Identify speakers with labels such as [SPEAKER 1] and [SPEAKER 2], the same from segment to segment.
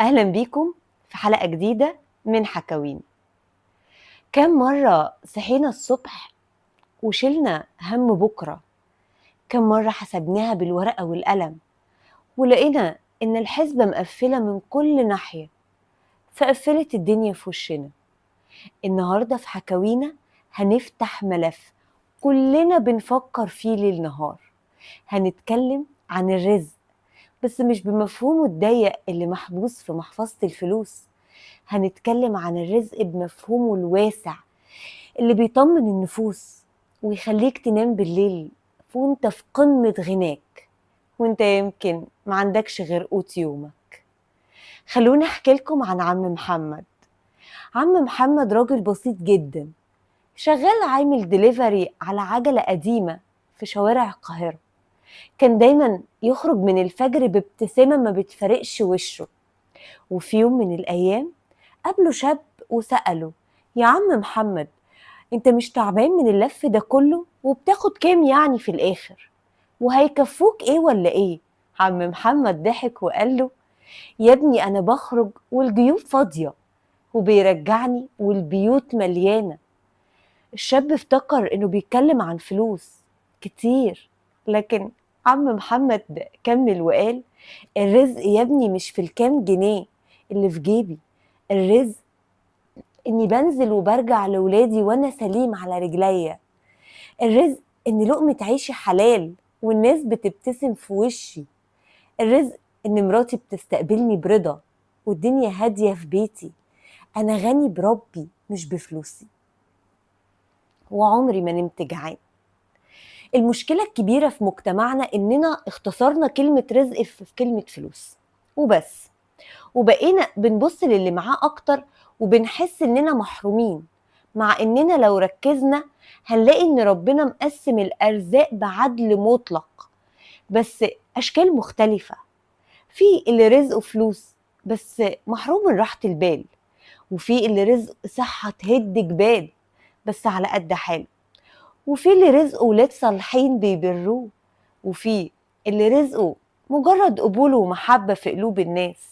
[SPEAKER 1] أهلا بيكم في حلقة جديدة من حكاوين. كم مرة صحينا الصبح وشلنا هم بكرة؟ كم مرة حسبناها بالورقة والقلم ولقينا إن الحسبة مقفلة من كل ناحية، فقفلت الدنيا في وشنا. النهاردة في حكاوينا هنفتح ملف كلنا بنفكر فيه ليل نهار. هنتكلم عن الرزق، بس مش بمفهومه الضيق اللي محبوس في محفظة الفلوس. هنتكلم عن الرزق بمفهومه الواسع اللي بيطمن النفوس ويخليك تنام بالليل وانت في قمة غناك، وانت يمكن ما عندكش غير قوت يومك. خلوني احكي لكم عن عم محمد. عم محمد راجل بسيط جدا، شغال عامل ديليفري على عجلة قديمة في شوارع القاهرة. كان دايما يخرج من الفجر بابتسامة ما بتفرقش وشه. وفي يوم من الأيام قابله شاب وسأله: يا عم محمد، انت مش تعبان من اللف ده كله؟ وبتاخد كام يعني في الآخر؟ وهيكفوك ايه ولا ايه؟ عم محمد ضحك وقال له: يا ابني أنا بخرج والجيوب فاضية، وبيرجعني والبيوت مليانة. الشاب افتكر انه بيتكلم عن فلوس كتير، لكن عم محمد كمل وقال: الرزق يا ابني مش في الكام جنيه اللي في جيبي، الرزق اني بنزل وبرجع لولادي وانا سليم على رجليا، الرزق ان لقمة عيشي حلال والناس بتبتسم في وشي، الرزق ان مراتي بتستقبلني برضا والدنيا هادية في بيتي، انا غني بربي مش بفلوسي، وعمري ما نمت جعان. المشكلة الكبيرة في مجتمعنا اننا اختصرنا كلمة رزق في كلمة فلوس وبس، وبقينا بنبص للي معاه اكتر وبنحس اننا محرومين، مع اننا لو ركزنا هنلاقي ان ربنا مقسم الارزاق بعدل مطلق، بس اشكال مختلفة. في اللي رزقه فلوس بس محروم من راحة البال، وفي اللي رزقه صحة تهد جبال بس على قد حاله، وفي اللي رزقه ولاد صالحين بيبروه، وفي اللي رزقه مجرد قبول ومحبة في قلوب الناس.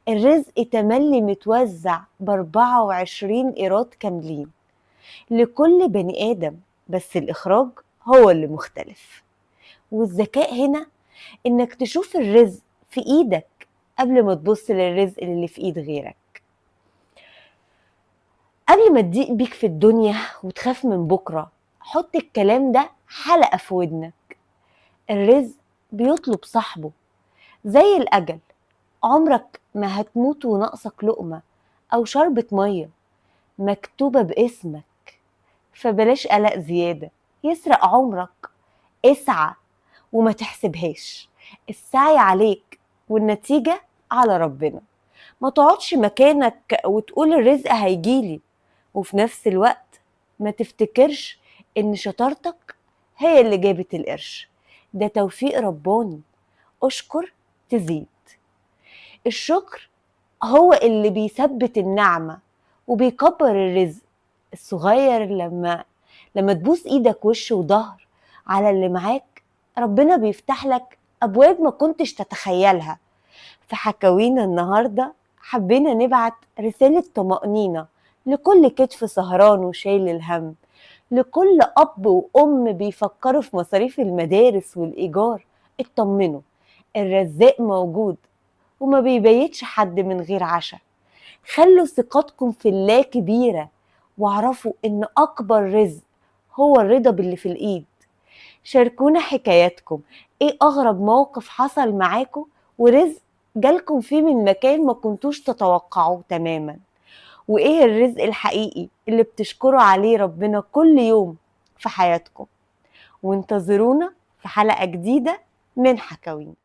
[SPEAKER 1] الرزق تملي متوزع ب24 قيراط كاملين لكل بني آدم، بس الإخراج هو اللي مختلف. والذكاء هنا إنك تشوف الرزق في إيدك قبل ما تبص للرزق اللي في إيد غيرك. قبل ما تضيق بيك في الدنيا وتخاف من بكرة، حط الكلام ده حلقة في ودنك: الرزق بيطلب صاحبه زي الأجل، عمرك ما هتموت وناقصك لقمة أو شربة مية مكتوبة باسمك، فبلاش قلق زيادة يسرق عمرك. اسعى وما تحسبهاش، السعي عليك والنتيجة على ربنا. ما تقعدش مكانك وتقول الرزق هيجيلي، وفي نفس الوقت ما تفتكرش ان شطارتك هي اللي جابت القرش، ده توفيق رباني. اشكر تزيد. الشكر هو اللي بيثبت النعمة وبيكبر الرزق الصغير. لما تبوس ايدك وش وظهر على اللي معاك، ربنا بيفتح لك ابواب ما كنتش تتخيلها. في حكاوينا النهاردة حبينا نبعت رسالة طمأنينة لكل كتف سهران وشايل الهم، لكل أب وأم بيفكروا في مصاريف المدارس والإيجار. اطمنوا، الرزاق موجود وما بيبيتش حد من غير عشاء. خلوا ثقتكم في الله كبيرة، واعرفوا إن أكبر رزق هو الرضا باللي في الإيد. شاركونا حكاياتكم، إيه أغرب موقف حصل معاكم ورزق جالكم فيه من مكان ما كنتوش تتوقعوه تماما؟ وإيه الرزق الحقيقي اللي بتشكروا عليه ربنا كل يوم في حياتكم؟ وانتظرونا في حلقة جديدة من حكاوين.